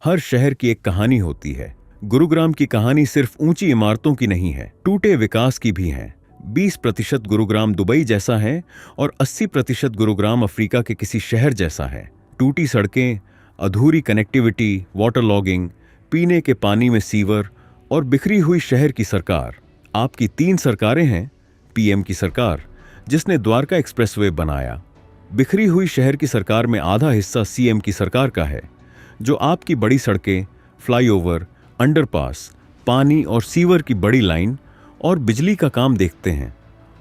हर शहर की एक कहानी होती है। गुरुग्राम की कहानी सिर्फ ऊंची इमारतों की नहीं है, टूटे विकास की भी है। 20% गुरुग्राम दुबई जैसा है और 80% गुरुग्राम अफ्रीका के किसी शहर जैसा है। टूटी सड़कें, अधूरी कनेक्टिविटी, वाटर लॉगिंग, पीने के पानी में सीवर और बिखरी हुई शहर की सरकार। आपकी 3 सरकारें हैं। पीएम की सरकार, जिसने द्वारका एक्सप्रेसवे बनाया। बिखरी हुई शहर की सरकार में आधा हिस्सा सीएम की सरकार का है, जो आपकी बड़ी सड़कें, फ्लाईओवर, अंडरपास, पानी और सीवर की बड़ी लाइन और बिजली का काम देखते हैं।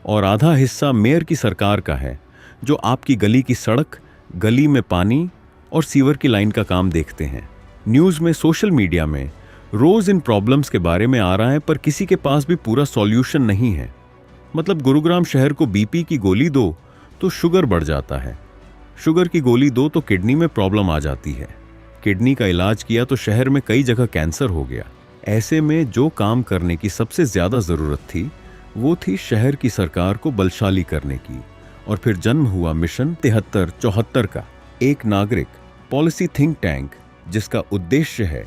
और आधा हिस्सा मेयर की सरकार का है, जो आपकी गली की सड़क, गली में पानी और सीवर की लाइन का काम देखते हैं। न्यूज़ में, सोशल मीडिया में रोज इन प्रॉब्लम्स के बारे में आ रहा है, पर किसी के पास भी पूरा सॉल्यूशन नहीं है। मतलब गुरुग्राम शहर को बीपी की गोली दो तो शुगर बढ़ जाता है, शुगर की गोली दो तो किडनी में प्रॉब्लम आ जाती है, किडनी का इलाज किया तो शहर में कई जगह कैंसर हो गया। ऐसे में जो काम करने की सबसे ज्यादा जरूरत थी, वो थी शहर की सरकार को बलशाली करने की। और फिर जन्म हुआ मिशन 7374 का, एक नागरिक पॉलिसी थिंक टैंक, जिसका उद्देश्य है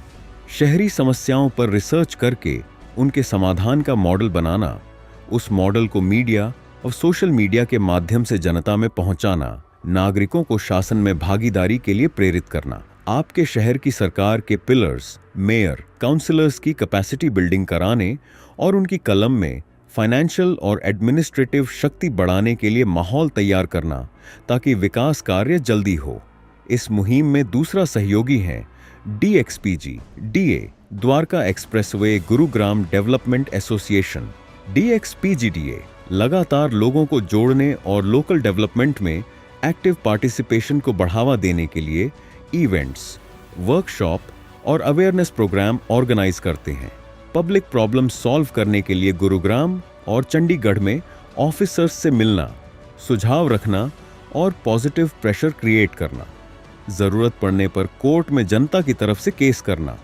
शहरी समस्याओं पर रिसर्च करके उनके समाधान का मॉडल बनाना, उस मॉडल को मीडिया और सोशल मीडिया के माध्यम से जनता में पहुंचाना, नागरिकों को शासन में भागीदारी के लिए प्रेरित करना। आपके शहर की सरकार के पिलर्स, मेयर, काउंसलर्स की कैपेसिटी बिल्डिंग कराने और उनकी कलम में फाइनेंशियल और एडमिनिस्ट्रेटिव शक्ति बढ़ाने के लिए माहौल तैयार करना, ताकि विकास कार्य जल्दी हो। इस मुहिम में दूसरा सहयोगी है DXPG, DA, Dwarka expressway Gurugram development association. DXPGDA लगातार लोगों को जोड़ने और लोकल डेवलपमेंट में एक्टिव पार्टिसिपेशन को बढ़ावा देने के लिए इवेंट्स, वर्कशॉप और अवेयरनेस प्रोग्राम ऑर्गेनाइज करते हैं। पब्लिक प्रॉब्लम सॉल्व करने के लिए गुरुग्राम और चंडीगढ़ में ऑफिसर्स से मिलना, सुझाव रखना और पॉजिटिव प्रेशर क्रिएट करना। जरूरत पड़ने पर कोर्ट में जनता की तरफ से केस करना।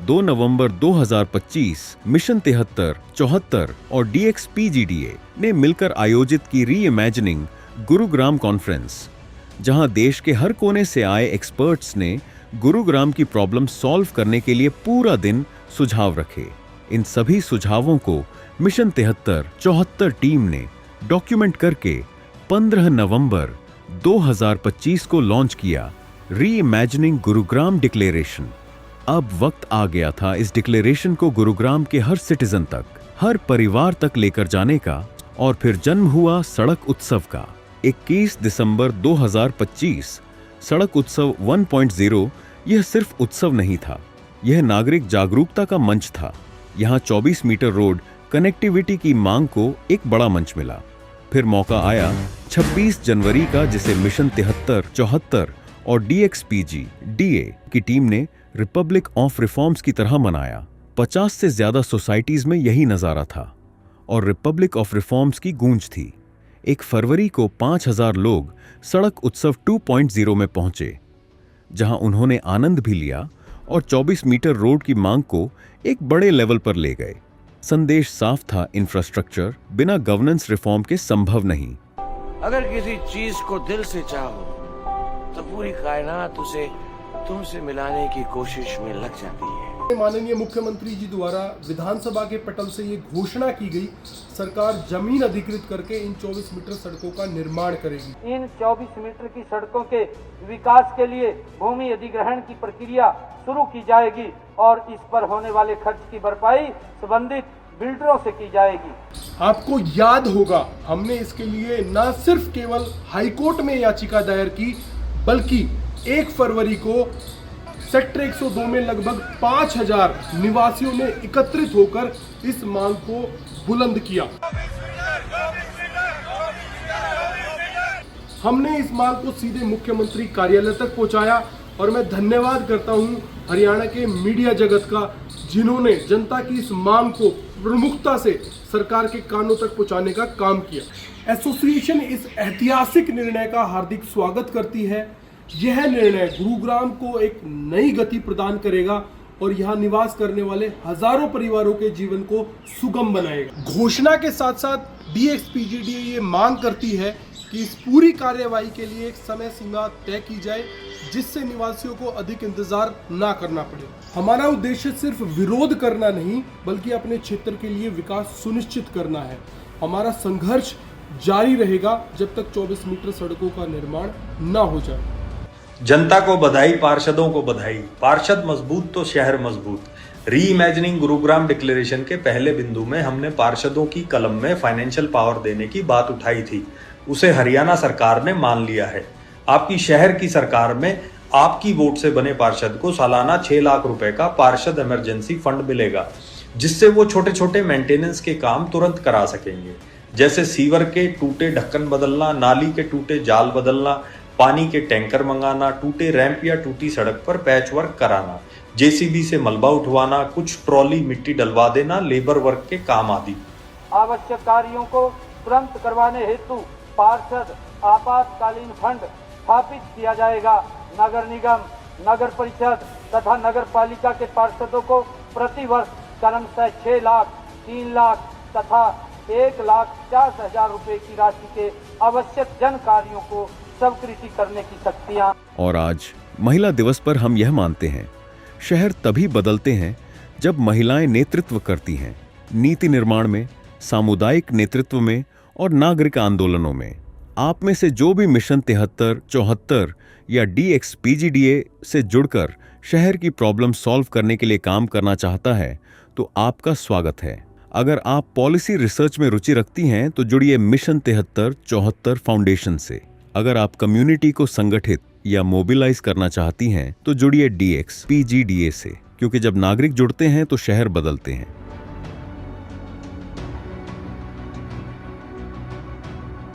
2 नवंबर 2025 मिशन 7374 और DXPGDA ने मिलकर आयोजित की री इमेजिनिंग गुरुग्राम कॉन्फ्रेंस, जहां देश के हर कोने से आए एक्सपर्ट्स ने गुरुग्राम की प्रॉब्लम सॉल्व करने के लिए पूरा दिन सुझाव रखे। इन सभी सुझावों को मिशन 7374 टीम ने डॉक्यूमेंट करके 15 नवंबर 2025 को लॉन्च किया, री इमेजिनिंग गुरुग्राम डिक्लेरेशन। अब वक्त आ गया था इस डिक्लेरेशन को गुरुग्राम के हर सिटीजन तक, हर परिवार तक लेकर जाने का। और फिर जन्म हुआ सड़क उत्सव का। 21 दिसंबर 2025 सड़क उत्सव 1.0 यह सिर्फ उत्सव नहीं था, यह नागरिक जागरूकता का मंच था। यहाँ 24 मीटर रोड कनेक्टिविटी की मांग को एक बड़ा मंच मिला। फिर मौका आया 26 जनवरी का, जिसे मिशन 7374 और DXPGDA की टीम ने रिपब्लिक ऑफ रिफॉर्म्स की तरह मनाया। 50 से ज्यादा सोसाइटीज में यही नजारा था और रिपब्लिक ऑफ रिफॉर्म्स की गूंज थी। 1 फरवरी को 5000 लोग सड़क उत्सव 2.0 में पहुंचे, जहां उन्होंने आनंद भी लिया और 24 मीटर रोड की मांग को एक बड़े लेवल पर ले गए। संदेश साफ था, इंफ्रास्ट्रक्चर बिना गवर्नेंस रिफॉर्म के संभव नहीं। अगर किसी चीज को दिल से चाहो तो पूरी कायनात उसे तुमसे मिलाने की कोशिश में लग जाती है। माननीय मुख्यमंत्री जी द्वारा विधानसभा के पटल से ये घोषणा की गई, सरकार जमीन अधिकृत करके इन 24 मीटर सड़कों का निर्माण करेगी। इन 24 मीटर की सड़कों के विकास के लिए भूमि अधिग्रहण की प्रक्रिया शुरू की जाएगी और इस पर होने वाले खर्च की भरपाई संबंधित बिल्डरों से की जाएगी। आपको याद होगा, हमने इसके लिए न सिर्फ केवल हाईकोर्ट में याचिका दायर की, बल्कि 1 फरवरी को सेक्टर 102 में लगभग 5000 निवासियों ने एकत्रित होकर इस मांग को बुलंद किया। हमने इस मांग को सीधे मुख्यमंत्री कार्यालय तक पहुंचाया और मैं धन्यवाद करता हूं हरियाणा के मीडिया जगत का, जिन्होंने जनता की इस मांग को प्रमुखता से सरकार के कानों तक पहुंचाने का काम किया। एसोसिएशन इस ऐतिहासिक निर्णय का हार्दिक स्वागत करती है। यह निर्णय गुरुग्राम को एक नई गति प्रदान करेगा और यहाँ निवास करने वाले हजारों परिवारों के जीवन को सुगम बनाएगा। घोषणा के साथ साथ DXPGDA ये मांग करती है कि इस पूरी कार्यवाही के लिए एक समय सीमा तय की जाए, जिससे निवासियों को अधिक इंतजार ना करना पड़े। हमारा उद्देश्य सिर्फ विरोध करना नहीं बल्कि अपने क्षेत्र के लिए विकास सुनिश्चित करना है। हमारा संघर्ष जारी रहेगा जब तक 24 मीटर सड़कों का निर्माण ना हो जाए। जनता को बधाई, पार्षदों को बधाई। पार्षद मजबूत तो शहर मजबूत। री इमेजिनिंग गुरुग्राम डिक्लेरेशन के पहले बिंदु में हमने पार्षदों की कलम में फाइनेंशियल पावर देने की बात उठाई थी। उसे हरियाणा सरकार ने मान लिया है। आपकी शहर की सरकार में आपकी वोट से बने पार्षद को सालाना 6 लाख रुपए का पार्षद इमरजेंसी फंड मिलेगा, जिससे वो छोटे छोटे मेंटेनेंस के काम तुरंत करा सकेंगे, जैसे सीवर के टूटे ढक्कन बदलना, नाली के टूटे जाल बदलना, पानी के टैंकर मंगाना, टूटे रैंप या टूटी सड़क पर पैच वर्क कराना, जेसीबी से मलबा उठवाना, कुछ ट्रॉली मिट्टी डलवा देना, लेबर वर्क के काम आदि। आवश्यक कार्यों को तुरंत करवाने हेतु पार्षद आपातकालीन फंड स्थापित किया जाएगा। नगर निगम, नगर परिषद तथा नगर पालिका के पार्षदों को प्रति वर्ष क्रमशः 6 लाख, 3 लाख तथा 1,50,000 रुपए की राशि के आवश्यक जन कार्यों को स्वीकृति करने की शक्तियां। और आज महिला दिवस पर हम यह मानते हैं, शहर तभी बदलते हैं जब महिलाएं नेतृत्व करती हैं, नीति निर्माण में, सामुदायिक नेतृत्व में और नागरिक आंदोलनों में। आप में से जो भी मिशन 73, 74 या DXPGDA से जुड़कर शहर की प्रॉब्लम सॉल्व करने के लिए काम करना चाहता है तो आपका स्वागत है। अगर आप पॉलिसी रिसर्च में रुचि रखती हैं तो जुड़िए मिशन 73, 74 फाउंडेशन से। अगर आप कम्युनिटी को संगठित या मोबिलाइज करना चाहती हैं तो जुड़िए DXPGDA से, क्योंकि जब नागरिक जुड़ते हैं तो शहर बदलते हैं।